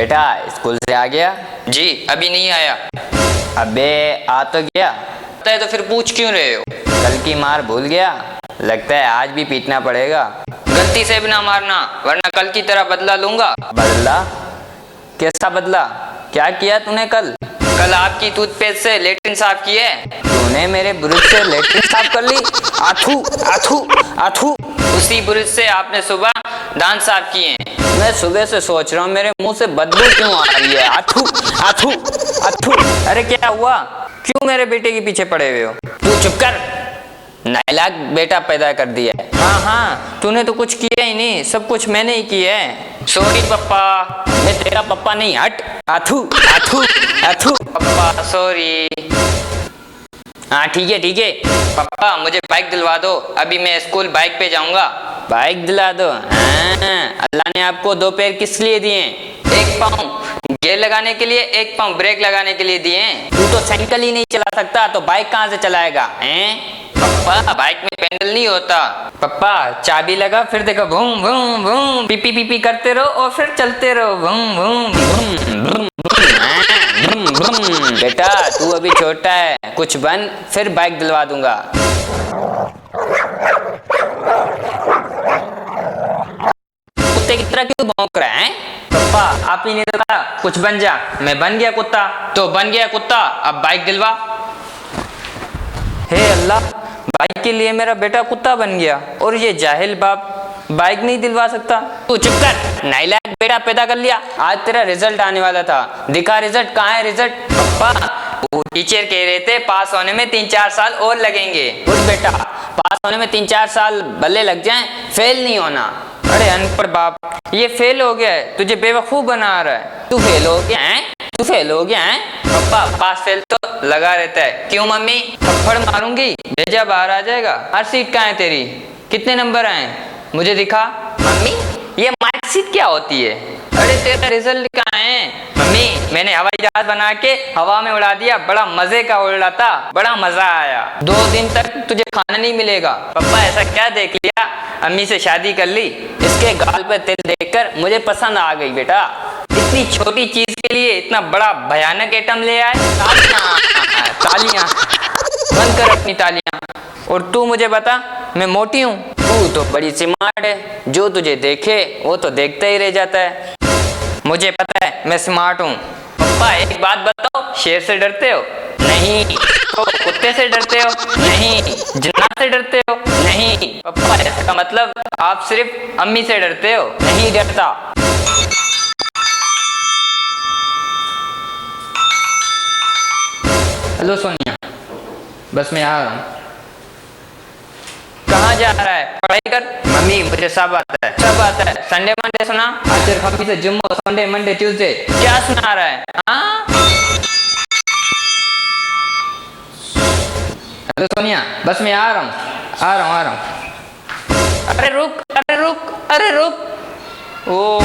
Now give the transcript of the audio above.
बेटा स्कूल से आ गया? जी अभी नहीं आया। अबे आ तो गया। पता है तो फिर पूछ क्यों रहे हो? कल की मार भूल गया? लगता है आज भी पीटना पड़ेगा। गलती से भी ना मारना वरना कल की तरह बदला लूंगा। बदला? कैसा बदला? क्या किया तूने कल? कल आपकी टूथपेस्ट से लेट्रिन साफ की है। तूने मेरे ब्रश से लेट्रिन साफ कर ली? आथू आथू आथू। उसी ब्रश से आपने सुबह दांत साफ किए हैं। मैं सुबह से सोच रहा हूँ मेरे मुंह से बदबू क्यों आ रही है। आथू आथू आथू। अरे क्या हुआ? क्यों मेरे बेटे के पीछे पड़े हुए हो? तू चुप कर। नालायक बेटा पैदा कर दिया है। हाँ हाँ तूने तो कुछ किया ही नहीं, सब कुछ मैंने ही किया है। सॉरी पप्पा। मैं तेरा पप्पा नहीं, हट। आथू आथू आथू। पप्पा सॉरी। हाँ ठीक है पप्पा मुझे बाइक दिलवा दो, अभी मैं स्कूल बाइक पे जाऊंगा। बाइक दिला दो? हाँ, अल्लाह ने आपको दो पैर किस लिए दिए? एक पाँव गियर लगाने के लिए, एक पाँव ब्रेक लगाने के लिए दिए। तू तो साइकिल ही नहीं चला सकता तो बाइक कहाँ से चलाएगा? हैं? पप्पा बाइक में पेडल नहीं होता। पप्पा चाबी लगा फिर देखो भूम भूम भूम पीपी पीपी करते रहो और फिर चलते रहो भूम भूम भूम भूम भूम भूम। बेटा तू अभी छोटा है, कुछ बन फिर बाइक दिलवा दूंगा। कुत्ते की तरह क्यों भौंक रहा है? पप्पा आप ही नहीं दिला, कुछ बन जा। मैं बन गया कुत्ता तो बन गया कुत्ता, अब बाइक दिलवा। हे अल्लाह, बाइक के लिए मेरा बेटा कुत्ता बन गया और ये जाहिल बाप बाइक नहीं दिलवा सकता। तू चुप कर। नालायक बेटा पैदा कर लिया। आज तेरा रिजल्ट आने वाला था, दिखा रिजल्ट। कहाँ है रिजल्ट? पप्पा वो टीचर कह रहे थे पास होने में 3-4 साल और लगेंगे। उठ बेटा, पास होने में 3-4 साल भले लग जाएं, फेल नहीं होना। अरे अनपढ़ बाप, ये फेल हो गया है, तुझे बेवकूफ बना रहा है। तू फेल हो गया है? तू फेल हो गया है? पप्पा पास फेल तो लगा रहता है। क्यों मम्मी? थप्पड़ मारूंगी, भेजा बाहर आ जाएगा। हर सीट कहाँ है तेरी? कितने नंबर आए मुझे दिखा। मम्मी ये मार्कशीट क्या होती है? अरे तेरा रिजल्ट कहाँ है? मम्मी मैंने हवाई जहाज बना के हवा में उड़ा दिया, बड़ा मजे का उड़ा था, बड़ा मजा आया। 2 दिन तक तुझे खाना नहीं मिलेगा। पप्पा ऐसा क्या देख लिया, अम्मी से शादी कर ली? इसके गाल पे तिल देखकर मुझे पसंद आ गई बेटा। इतनी छोटी चीज के लिए इतना बड़ा भयानक आइटम ले आए। तालियां तालियां बंद कर अपनी तालियां। और तू मुझे बता, मैं मोटी हूँ? तू तो बड़ी स्मार्ट है, जो तुझे देखे वो तो देखता ही रह जाता है। मुझे पता है मैं स्मार्ट हूँ। पप्पा एक बात बताओ, शेर से डरते हो? नहीं। तो कुत्ते से डरते हो? नहीं। जिन्नात से डरते हो? नहीं। पप्पा इसका मतलब आप सिर्फ अम्मी से डरते हो? नहीं डरता। हेलो सोनिया, बस मैं आ रहा हूँ। कहाँ जा रहा है? पढ़ाई कर। मम्मी मुझे सब आता है, सब आता है। संडे मंडे सुना? आखिर खमीस जुम्मा संडे मंडे ट्यूसडे क्या सुना रहा है? हाँ हेलो सोनिया, बस मैं आ रहा हूँ आ रहा हूँ। अरे रुक अरे रुक अरे रुक। ओ